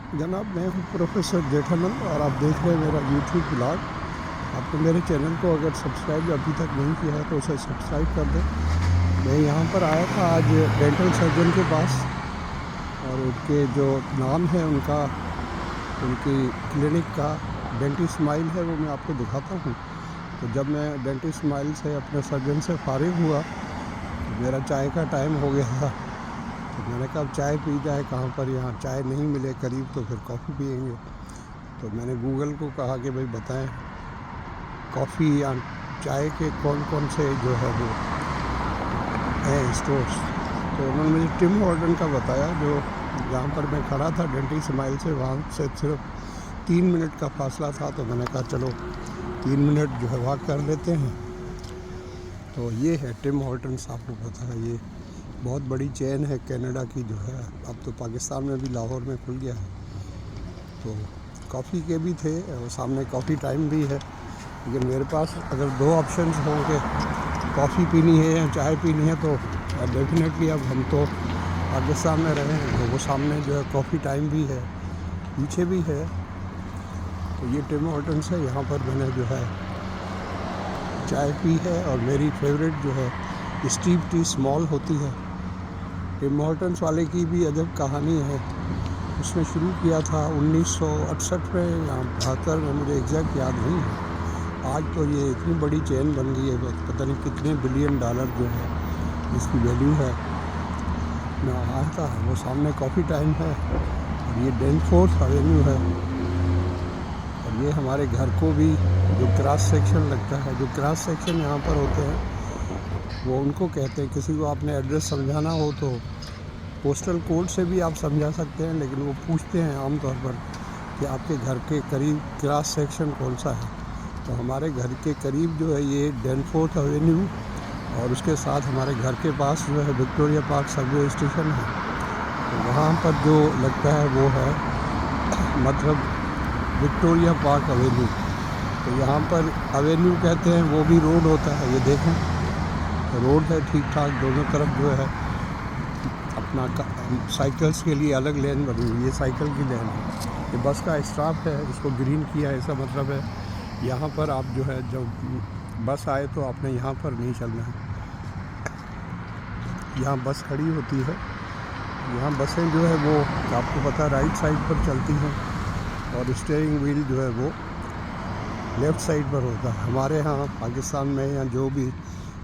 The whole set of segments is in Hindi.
जनाब, मैं हूँ प्रोफेसर जेठानंद और आप देख रहे हैं मेरा यूट्यूब ब्लॉग। आपने मेरे चैनल को अगर सब्सक्राइब अभी तक नहीं किया है तो उसे सब्सक्राइब कर दें। मैं यहाँ पर आया था आज डेंटल सर्जन के पास और उनके जो नाम है उनकी क्लिनिक का डेंटिस्ट स्माइल है, वो मैं आपको दिखाता हूँ। तो जब मैं डेंटिस्ट स्माइल से अपने सर्जन से फारिग हुआ तो मेरा चाय का टाइम हो गया था। तो मैंने कहा अब चाय पी जाए, कहाँ पर यहाँ चाय नहीं मिले करीब तो फिर कॉफ़ी पियेंगे। तो मैंने गूगल को कहा कि भाई बताएं कॉफ़ी या चाय के कौन कौन से जो है वो हैं स्टोर्स। तो उन्होंने मुझे टिम हॉर्टन का बताया, जो जहाँ पर मैं खड़ा था डेंटिस्ट स्माइल से, वहाँ से सिर्फ 3 मिनट का फासला था। तो मैंने कहा चलो 3 मिनट जो है वॉक कर लेते हैं। तो ये है टिम हॉर्टन्स, आपको पता है ये बहुत बड़ी चेन है कनाडा की जो है, अब तो पाकिस्तान में भी लाहौर में खुल गया है। तो कॉफ़ी के भी थे और सामने कॉफ़ी टाइम भी है, लेकिन मेरे पास अगर 2 ऑप्शंस होंगे, कॉफ़ी पीनी है या चाय पीनी है, तो डेफिनेटली अब हम तो पाकिस्तान में रहे हैं तो वो सामने जो है कॉफ़ी टाइम भी है, पीछे भी है। तो ये टिम हॉर्टन्स है, यहाँ पर मैंने जो है चाय पी है और मेरी फेवरेट जो है स्टीव टी स्मॉल होती है। टिम हॉर्टन्स वाले की भी अजब कहानी है। उसने शुरू किया था 1968 में या 72 में, मुझे एग्जैक्ट याद नहीं है। आज तो ये इतनी बड़ी चेन बन गई है, पता नहीं कितने बिलियन डॉलर जो है इसकी वैल्यू है। मैं आया था, वो सामने कॉफ़ी टाइम है और ये डेनफोर्थ एवेन्यू है। और ये हमारे घर को भी जो क्रॉस सेक्शन लगता है, जो क्रॉस सेक्शन यहाँ पर होते हैं वो उनको कहते हैं। किसी को आपने एड्रेस समझाना हो तो पोस्टल कोड से भी आप समझा सकते हैं, लेकिन वो पूछते हैं आमतौर पर कि आपके घर के करीब क्रॉस सेक्शन कौन सा है। तो हमारे घर के करीब जो है ये डेनफोर्थ एवेन्यू और उसके साथ हमारे घर के पास जो है विक्टोरिया पार्क सबवे स्टेशन है। तो वहाँ पर जो लगता है वो है मतलब विक्टोरिया पार्क एवेन्यू। तो यहाँ पर एवेन्यू कहते हैं, वो भी रोड होता है। ये देखें रोड है ठीक ठाक, दोनों तरफ जो है अपना साइकिल्स के लिए अलग लेन बनी हुई है, ये साइकिल की लेन है। ये बस का स्टॉप है, इसको ग्रीन किया है, ऐसा मतलब है यहाँ पर आप जो है जब बस आए तो आपने यहाँ पर नहीं चलना है। यहाँ बस खड़ी होती है, यहाँ बसें जो है वो आपको पता है राइट साइड पर चलती हैं और स्टीयरिंग व्हील जो है वो लेफ़्ट साइड पर होता है। हमारे यहाँ पाकिस्तान में या जो भी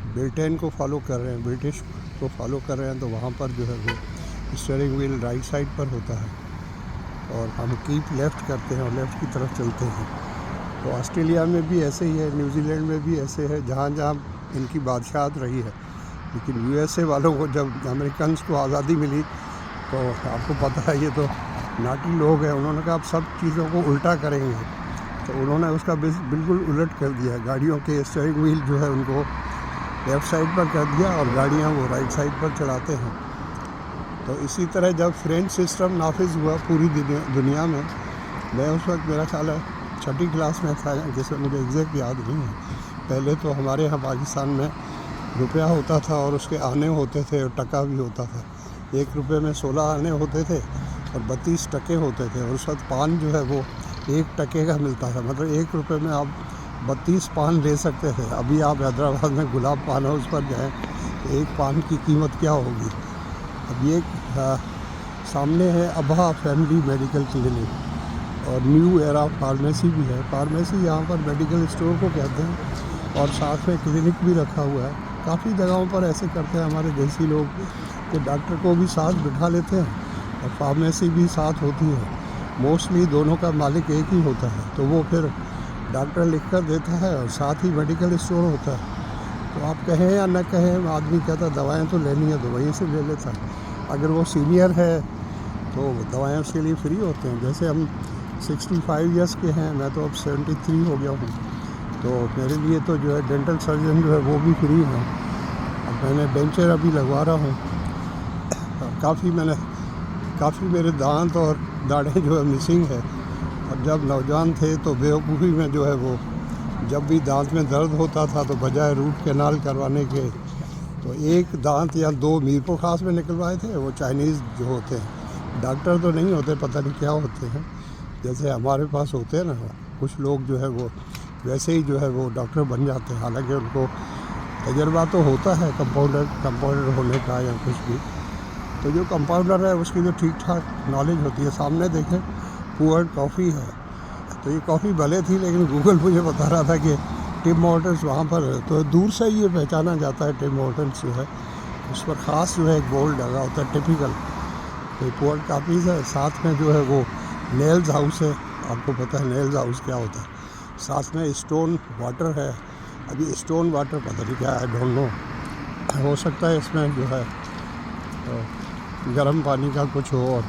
ब्रिटेन को फॉलो कर रहे हैं, ब्रिटिश को फॉलो कर रहे हैं, तो वहाँ पर जो है वो स्टीयरिंग व्हील राइट साइड पर होता है और हम कीप लेफ़्ट करते हैं और लेफ़्ट की तरफ चलते हैं। तो ऑस्ट्रेलिया में भी ऐसे ही है, न्यूजीलैंड में भी ऐसे है, जहाँ जहाँ इनकी बादशाहत रही है। लेकिन यूएसए वालों को जब अमेरिकन को आज़ादी मिली तो आपको पता है ये तो नाटी लोग हैं, उन्होंने कहा अब सब चीज़ों को उल्टा करेंगे। तो उन्होंने उसका बिल्कुल उलट कर दिया, गाड़ियों के स्टीयरिंग व्हील जो है उनको लेफ़्ट साइड पर कर दिया और गाड़ियाँ वो राइट साइड पर चलाते हैं। तो इसी तरह जब फ्रेंच सिस्टम नाफिज हुआ पूरी दुनिया में, मैं उस वक्त मेरा ख्याल है 6ठी क्लास में था, जिसमें मुझे एग्जैक्ट याद नहीं है। पहले तो हमारे यहाँ पाकिस्तान में रुपया होता था और उसके आने होते थे और टका भी होता था। 1 रुपये में 16 आने होते थे और 32 टके होते थे। और उस वक्त पान जो है वो 1 टके का मिलता था, मतलब 1 रुपये में आप 32 पान ले सकते थे। अभी आप हैदराबाद में गुलाब पान हाउस पर जाएँ, एक पान की कीमत क्या होगी। अब ये सामने है अबहा फैमिली मेडिकल क्लिनिक और न्यू एरा फार्मेसी भी है। फार्मेसी यहाँ पर मेडिकल स्टोर को कहते हैं और साथ में क्लिनिक भी रखा हुआ है। काफ़ी जगहों पर ऐसे करते हैं हमारे देसी लोग कि डॉक्टर को भी साथ बिठा लेते हैं और फार्मेसी भी साथ होती है। मोस्टली दोनों का मालिक एक ही होता है, तो वो फिर डॉक्टर लिख कर देता है और साथ ही मेडिकल स्टोर होता है। तो आप कहें या न कहें, आदमी कहता दवाएं तो लेनी है तो वहीं से ले लेता है। अगर वो सीनियर है तो दवाएं उसके लिए फ्री होते हैं। जैसे हम 65 ईयर्स के हैं, मैं तो अब 73 हो गया हूँ, तो मेरे लिए तो जो है डेंटल सर्जन जो है वो भी फ्री है। अब मैंने डेंचर अभी लगवा रहा हूँ, काफ़ी मेरे दांत और दाढ़ें जो है मिसिंग है। और जब नौजवान थे तो बेवकूफ़ी में जो है वो जब भी दांत में दर्द होता था तो बजाय रूट कैनाल करवाने के तो एक दांत या 2 मीरपुर खास में निकलवाए थे, वो चाइनीज़ जो होते हैं डॉक्टर तो नहीं होते, पता नहीं क्या होते हैं, जैसे हमारे पास होते हैं ना कुछ लोग जो है वो वैसे ही जो है वो डॉक्टर बन जाते हैं। हालांकि उनको तजर्बा तो होता है कंपाउंडर होने का या कुछ भी। तो जो कंपाउंडर है उसकी जो ठीक ठाक नॉलेज होती है। सामने देखें पुअर कॉफ़ी है, तो ये कॉफ़ी भले थी लेकिन गूगल मुझे बता रहा था कि टिम हॉर्टन्स वहाँ पर है, तो दूर से ही ये पहचाना जाता है। टिम हॉर्टन्स जो है उस पर ख़ास जो है एक बोर्ड लगा होता है टिपिकल। तो पुअर कॉफ़ी है, साथ में जो है वो नेल्स हाउस है। आपको पता है नेल्स हाउस क्या होता है। साथ में स्टोन वाटर है। अभी स्टोन वाटर पता नहीं क्या है, डोंट नो, हो सकता है इसमें जो है गर्म पानी का कुछ हो। और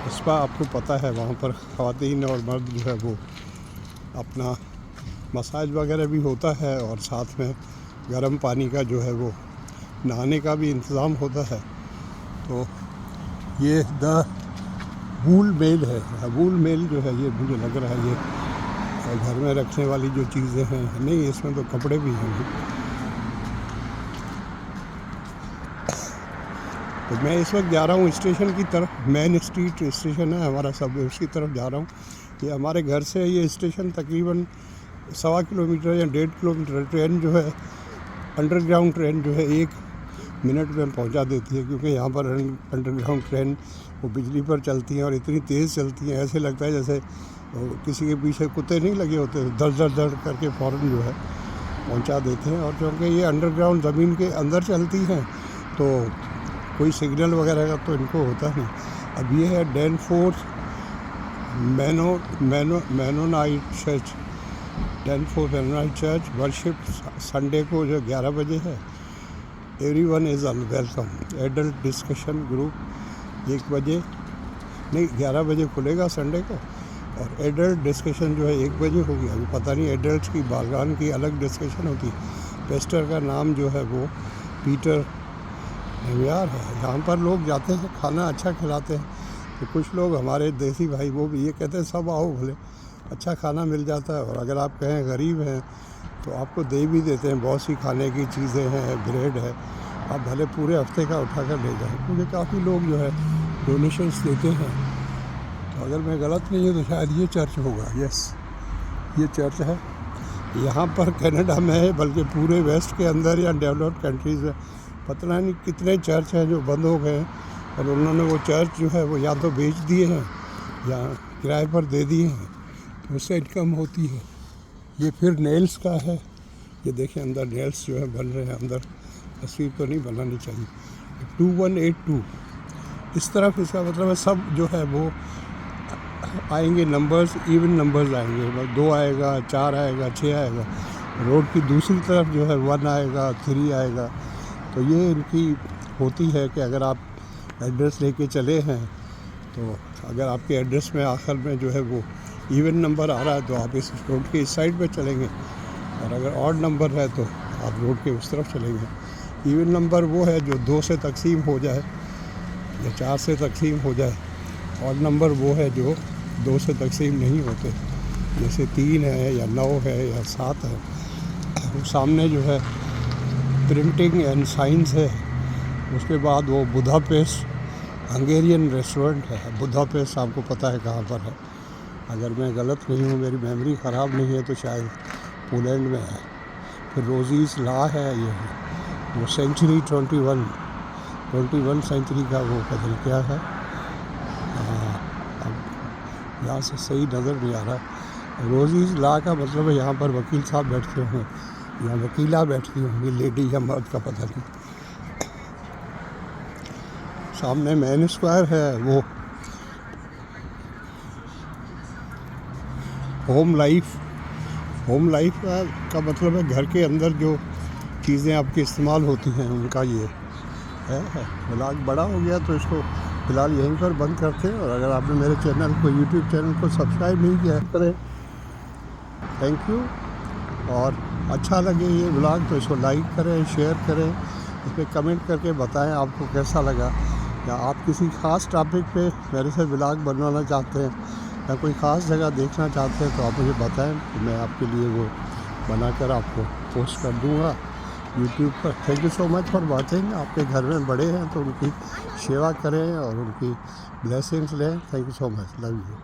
इस पर आपको पता है वहाँ पर ख़वातीन और मर्द जो है वो अपना मसाज वगैरह भी होता है, और साथ में गर्म पानी का जो है वो नहाने का भी इंतज़ाम होता है। तो ये द वूल मेल है। वूल मेल जो है ये मुझे लग रहा है ये घर में रखने वाली जो चीज़ें हैं, नहीं इसमें तो कपड़े भी हैं। तो मैं इस वक्त जा रहा हूँ स्टेशन की तरफ। मेन स्ट्रीट स्टेशन है हमारा, सब उसकी तरफ जा रहा हूँ। ये हमारे घर से ये स्टेशन तकरीबन 1.25 किलोमीटर या 1.5 किलोमीटर। ट्रेन जो है अंडरग्राउंड ट्रेन जो है 1 मिनट में पहुंचा देती है, क्योंकि यहाँ पर अंडरग्राउंड ट्रेन वो बिजली पर चलती हैं और इतनी तेज़ चलती हैं, ऐसे लगता है जैसे किसी के पीछे कुत्ते नहीं लगे होते, दर दर दर करके फ़ौरन जो है पहुंचा देते हैं। और क्योंकि ये अंडरग्राउंड ज़मीन के अंदर चलती हैं तो कोई सिग्नल वगैरह का तो इनको होता नहीं। अब ये है डैनफोर्थ मैनोनाइट चर्च। डैनफोर्थ मैनोनाइट चर्च वर्शिप संडे को जो 11 बजे है। Everyone is welcome. Adult discussion group 1 बजे नहीं 11 बजे खुलेगा संडे को, और एडल्ट डिस्कशन जो है 1 बजे होगी। अभी पता नहीं एडल्ट की बालगान की अलग डिस्कशन होती है। पेस्टर का नाम जो है वो पीटर नेवियार है। यहाँ पर लोग जाते हैं, खाना अच्छा खिलाते हैं। तो कुछ लोग हमारे देसी भाई वो भी ये कहते हैं सब आओ, भले अच्छा खाना मिल जाता है। और अगर आप कहें गरीब हैं तो आपको दे भी देते हैं, बहुत सी खाने की चीज़ें हैं, ब्रेड है, आप भले पूरे हफ्ते का उठा कर ले जाएँ, क्योंकि काफ़ी लोग जो है डोनेशंस देते हैं। तो अगर मैं गलत नहीं हूँ तो शायद ये चर्च होगा। यस, ये चर्च है। यहाँ पर कनाडा में है, बल्कि पूरे वेस्ट के अंदर या डेवलप्ड कंट्रीज़ में पता नहीं कितने चर्च हैं जो बंद हो गए हैं, और उन्होंने वो चर्च जो है वो या तो बेच दिए हैं या किराए पर दे दिए हैं, तो उससे इनकम होती है। ये फिर नेल्स का है। ये देखें अंदर नेल्स जो है बन रहे हैं। अंदर तस्वीर तो नहीं बनानी चाहिए। 2182 इस तरफ, इसका मतलब है सब जो है वो आएंगे नंबर्स, इवन नंबर्स आएंगे। मतलब 2 आएगा, 4 आएगा, 6 आएगा। रोड की दूसरी तरफ जो है 1 आएगा, 3 आएगा। तो ये इनकी होती है कि अगर आप एड्रेस लेके चले हैं तो अगर आपके एड्रेस में आखिर में जो है वो इवन नंबर आ रहा है तो आप इस रोड के इस साइड पे चलेंगे, और अगर ऑड नंबर है तो आप रोड के उस तरफ चलेंगे। इवन नंबर वो है जो 2 से तकसीम हो जाए या 4 से तकसीम हो जाए। ऑड नंबर वो है जो 2 से तकसीम नहीं होते, जैसे 3 है या 9 है या 7 है। वो सामने जो है प्रिंटिंग एंड साइंस है। उसके बाद वो बुदापेस्ट हंगेरियन रेस्टोरेंट है। बुदापेस्ट आपको पता है कहाँ पर है। अगर मैं गलत नहीं हूँ, मेरी मेमोरी ख़राब नहीं है, तो शायद पोलैंड में है। फिर रोजीज़ ला है, ये वो सेंचुरी 21 सेंचुरी का वो पता नहीं क्या है। अब यहाँ से सही नज़र नहीं आ रहा। रोजीज़ ला का मतलब है यहाँ पर वकील साहब बैठते होंगे या वकीला बैठती होंगी, लेडी या मर्द का पता नहीं। सामने मेन स्क्वायर है, वो होम लाइफ का मतलब है घर के अंदर जो चीज़ें आपकी इस्तेमाल होती हैं उनका ये है। ब्लॉग बड़ा हो गया तो इसको फ़िलहाल यहीं पर बंद करते हैं। और अगर आपने मेरे चैनल को यूट्यूब चैनल को सब्सक्राइब नहीं किया है करें। Thank you. और अच्छा लगे ये ब्लॉग तो इसको लाइक करें, शेयर करें, इस पर कमेंट करके बताएं आपको कैसा लगा, या आप किसी ख़ास टॉपिक पे मेरे से ब्लॉग बनवाना चाहते हैं या कोई ख़ास जगह देखना चाहते हैं तो आप मुझे बताएं, तो मैं आपके लिए वो बनाकर आपको पोस्ट कर दूँगा। यूट्यूब पर। Thank you so much for watching. आपके घर में बड़े हैं तो उनकी सेवा करें और उनकी ब्लेसिंग्स लें। Thank you so much, love you.